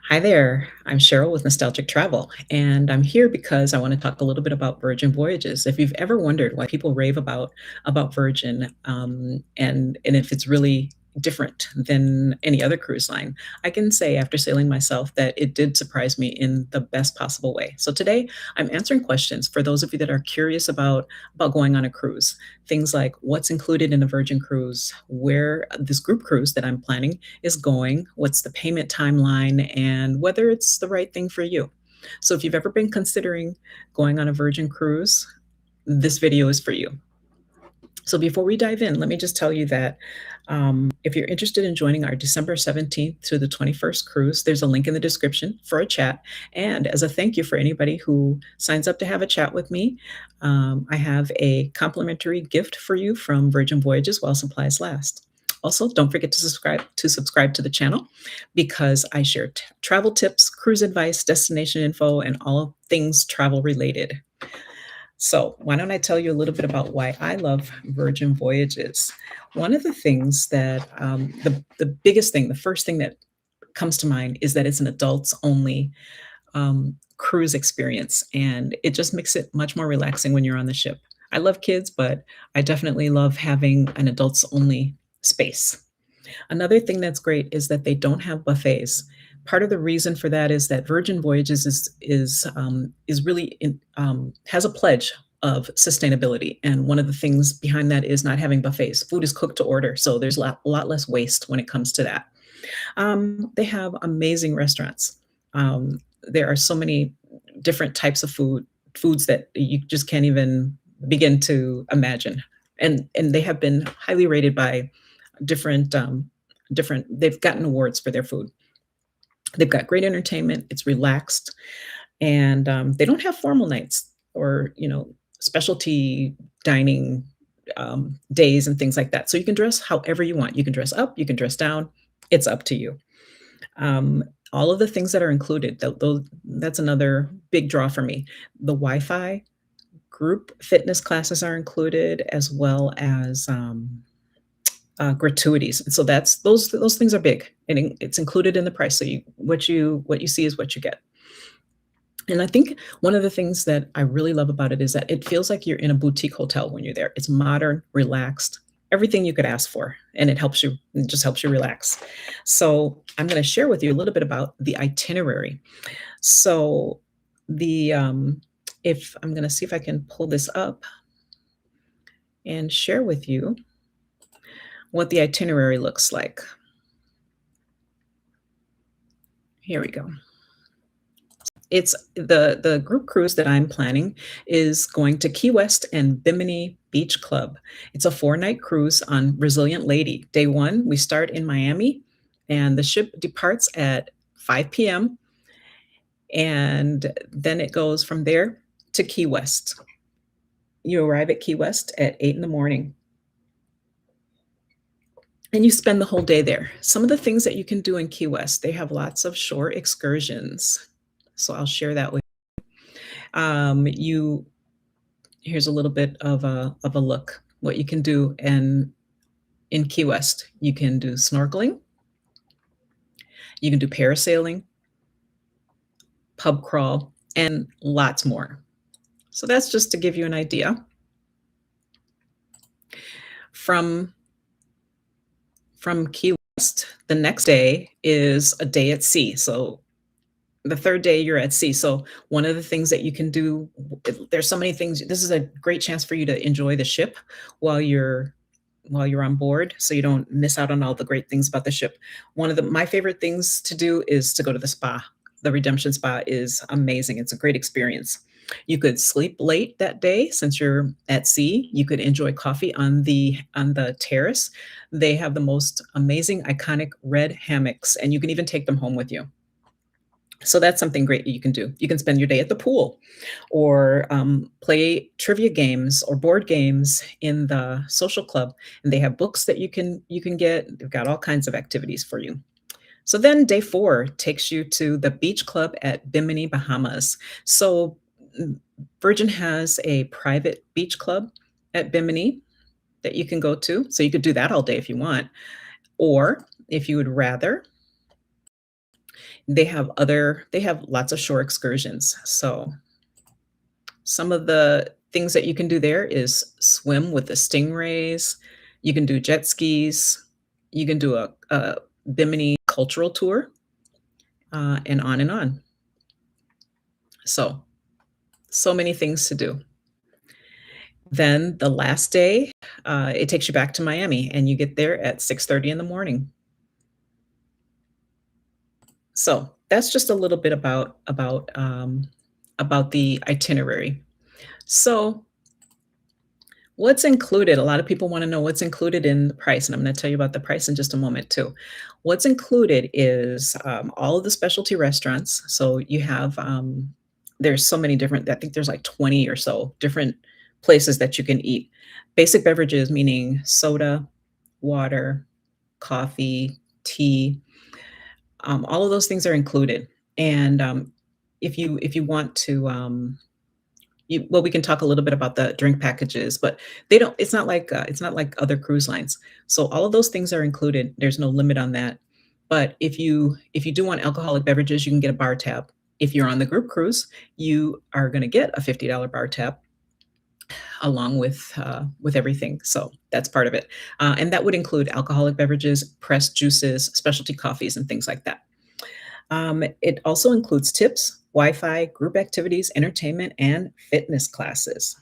Hi there, I'm Cheryl with Nostalgic Travel, and I'm here because I want to talk a little bit about Virgin Voyages. If you've ever wondered why people rave about Virgin, and if it's really different than any other cruise line, I can say after sailing myself that it did surprise me in the best possible way. So today I'm answering questions for those of you that are curious about going on a cruise. Things like what's included in a Virgin cruise, where this group cruise that I'm planning is going, what's the payment timeline, and whether it's the right thing for you. So, if you've ever been considering going on a Virgin cruise, this video is for you. So, before we dive in, let me just tell you that if you're interested in joining our December 17th to the 21st cruise, there's a link in the description for a chat. And as a thank you for anybody who signs up to have a chat with me, I have a complimentary gift for you from Virgin Voyages while supplies last. Also, don't forget to subscribe to the channel because I share travel tips, cruise advice, destination info, and all things travel related. So, why don't I tell you a little bit about why I love Virgin Voyages? One of the things that the biggest thing, the first thing that comes to mind is that it's an adults only cruise experience, and it just makes it much more relaxing when you're on the ship. I love kids, but I definitely love having an adults only space. Another thing that's great is that they don't have buffets. Part of the reason for that is that Virgin Voyages is really has a pledge of sustainability, and one of the things behind that is not having buffets. Food is cooked to order, so there's a lot less waste when it comes to that. They have amazing restaurants. There are so many different types of foods that you just can't even begin to imagine, and they have been highly rated by different different they've gotten awards for their food. They've got great entertainment, it's relaxed, and they don't have formal nights or specialty dining days and things like that. So you can dress however you want. You can dress up, you can dress down. It's up to you. um, all of the things that are included, that's another big draw for me. The Wi-Fi, group fitness classes are included, as well as gratuities. And so those things are big, and it's included in the price. So what you see is what you get. And I think one of the things that I really love about it is that it feels like you're in a boutique hotel when you're there. It's modern, relaxed, everything you could ask for, and it just helps you relax. So I'm going to share with you a little bit about the itinerary. So the if I'm going to see if I can pull this up and share with you what the itinerary looks like. Here we go. It's the group cruise that I'm planning is going to Key West and Bimini Beach Club. It's a 4-night cruise on Resilient Lady. Day 1, we start in Miami, and the ship departs at 5 p.m., and then it goes from there to Key West. You arrive at Key West at 8 in the morning, and you spend the whole day there. Some of the things that you can do in Key West, they have lots of shore excursions. So I'll share that with you. Here's a little bit of a look what you can do in Key West. You can do snorkeling, you can do parasailing, pub crawl, and lots more. So that's just to give you an idea. From from Key West, the next day is a day at sea. So the third day you're at sea. So one of the things that you can do, there's so many things. This is a great chance for you to enjoy the ship while you're on board, so you don't miss out on all the great things about the ship. One of my favorite things to do is to go to the spa. The Redemption Spa is amazing. It's a great experience. You could sleep late that day since you're at sea. You could enjoy coffee on the terrace. They have the most amazing iconic red hammocks, and you can even take them home with you. So that's something great that you can do. You can spend your day at the pool, or play trivia games or board games in the social club. And they have books that you can get. They've got all kinds of activities for you. So then day 4 takes you to the beach club at Bimini, Bahamas. So Virgin has a private beach club at Bimini that you can go to. So you could do that all day if you want. Or if you would rather, They have lots of shore excursions. So some of the things that you can do there is swim with the stingrays, you can do jet skis, you can do a Bimini cultural tour, and on and on. So, so many things to do. Then the last day, it takes you back to Miami, and you get there at 6:30 in the morning. So, that's just a little bit about the itinerary. So, what's included? A lot of people wanna know what's included in the price, and I'm gonna tell you about the price in just a moment too. What's included is, all of the specialty restaurants. So you have, there's so many different I think there's like 20 or so different places that you can eat. Basic beverages, meaning soda, water, coffee, tea, all of those things are included. And, if you want to, well, we can talk a little bit about the drink packages, but they don't it's not like other cruise lines. So all of those things are included. There's no limit on that. But if you do want alcoholic beverages, you can get a bar tab. If you're on the group cruise, you are gonna get a $50 bar tab along with everything. So that's part of it. And that would include alcoholic beverages, pressed juices, specialty coffees, and things like that. It also includes tips, Wi-Fi, group activities, entertainment, and fitness classes.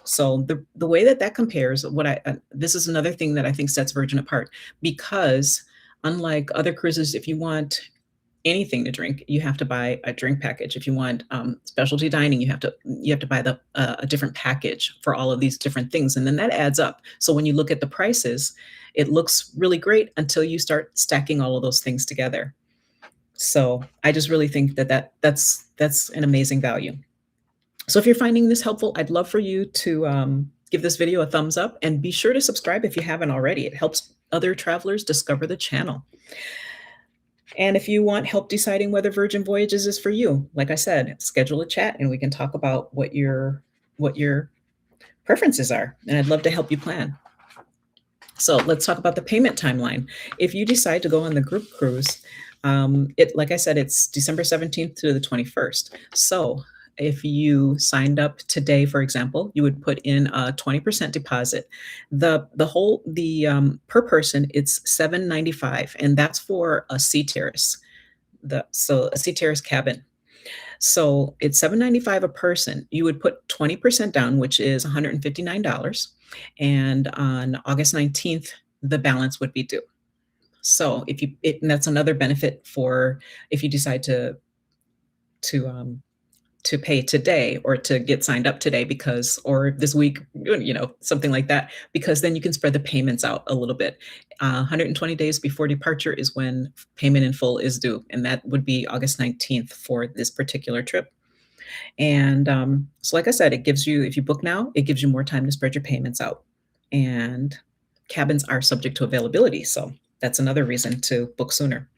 So the way that that compares, what I this is another thing that I think sets Virgin apart because unlike other cruises, if you want anything to drink, you have to buy a drink package. If you want specialty dining, you have to buy a different package for all of these different things, and then that adds up. So when you look at the prices, it looks really great until you start stacking all of those things together. So I just really think that's an amazing value. So if you're finding this helpful, I'd love for you to give this video a thumbs up and be sure to subscribe if you haven't already. It helps other travelers discover the channel. And if you want help deciding whether Virgin Voyages is for you, like I said, schedule a chat and we can talk about what your preferences are. And I'd love to help you plan. So let's talk about the payment timeline. If you decide to go on the group cruise, like I said, it's December 17th to the 21st. So if you signed up today, for example, you would put in a 20% deposit. The per person, it's 795, and that's for a sea terrace. So a sea terrace cabin. So it's 795 a person. You would put 20% down, which is $159, and on August 19th, the balance would be due. So and that's another benefit for if you decide to um, to pay today or to get signed up today or this week, something like that, because then you can spread the payments out a little bit. 120 days before departure is when payment in full is due, and that would be August 19th for this particular trip. And so, like I said, if you book now, it gives you more time to spread your payments out. And cabins are subject to availability, so that's another reason to book sooner.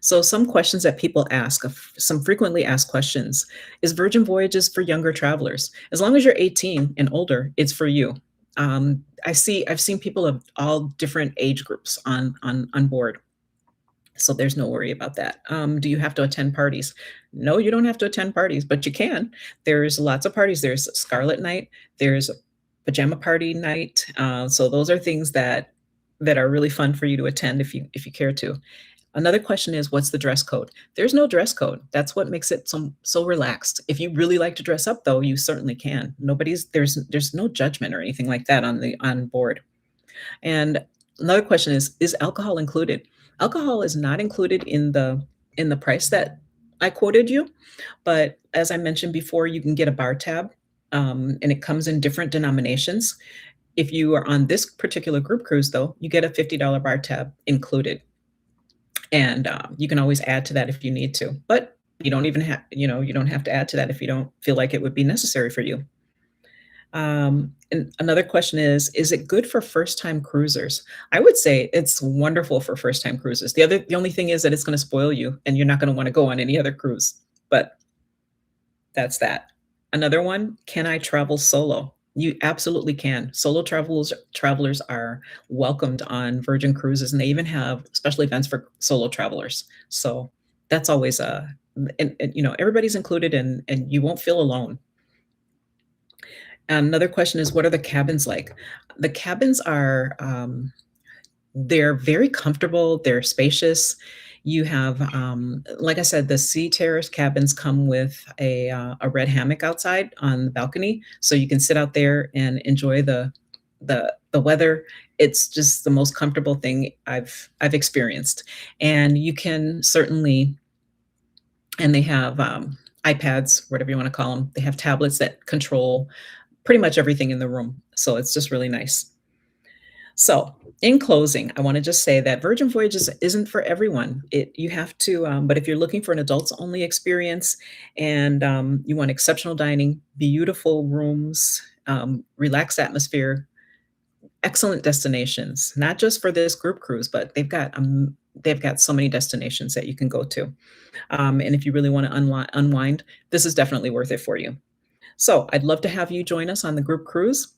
So some questions that people ask, some frequently asked questions, is Virgin Voyages for younger travelers? As long as you're 18 and older, it's for you. I've seen people of all different age groups on board. So there's no worry about that. Do you have to attend parties? No, you don't have to attend parties, but you can. There's lots of parties. There's Scarlet Night. There's pajama party night. So those are things that are really fun for you to attend if you care to. Another question is, what's the dress code? There's no dress code. That's what makes it so relaxed. If you really like to dress up, though, you certainly can. There's no judgment or anything like that on board. And another question is alcohol included? Alcohol is not included in the price that I quoted you, but as I mentioned before, you can get a bar tab, and it comes in different denominations. If you are on this particular group cruise, though, you get a $50 bar tab included, and you can always add to that if you need to. But you don't have to add to that if you don't feel like it would be necessary for you. And another question is it good for first-time cruisers? I would say it's wonderful for first-time cruisers. The only thing is that it's gonna spoil you, and you're not gonna wanna go on any other cruise, but that's that. Another one, can I travel solo? You absolutely can. Solo travelers are welcomed on Virgin Cruises, and they even have special events for solo travelers. So That's always a and, everybody's included and you won't feel alone. Another question is, what are the cabins like? The cabins are, they're very comfortable, they're spacious. You have, like I said, the sea terrace cabins come with a red hammock outside on the balcony, so you can sit out there and enjoy the weather. It's just the most comfortable thing I've experienced, and you can certainly and they have, iPads, whatever you wanna call them. They have tablets that control pretty much everything in the room, so it's just really nice. So, in closing, I wanna just say that Virgin Voyages isn't for everyone. You have to, but if you're looking for an adults-only experience and, you want exceptional dining, beautiful rooms, relaxed atmosphere, excellent destinations, not just for this group cruise, but they've got so many destinations that you can go to. And if you really wanna unwind, this is definitely worth it for you. So, I'd love to have you join us on the group cruise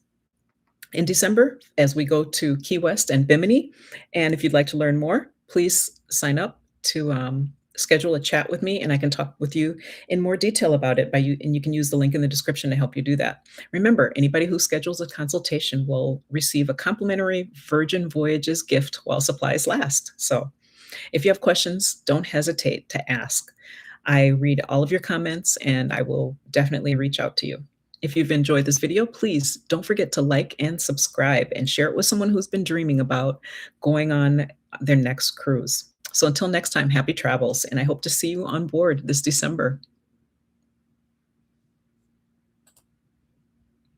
in December as we go to Key West and Bimini. And if you'd like to learn more, please sign up to schedule a chat with me, and I can talk with you in more detail about it. And you can use the link in the description to help you do that. Remember, anybody who schedules a consultation will receive a complimentary Virgin Voyages gift while supplies last. So, if you have questions, don't hesitate to ask. I read all of your comments and I will definitely reach out to you. If you've enjoyed this video, please don't forget to like and subscribe and share it with someone who's been dreaming about going on their next cruise. So until next time, happy travels, and I hope to see you on board this December.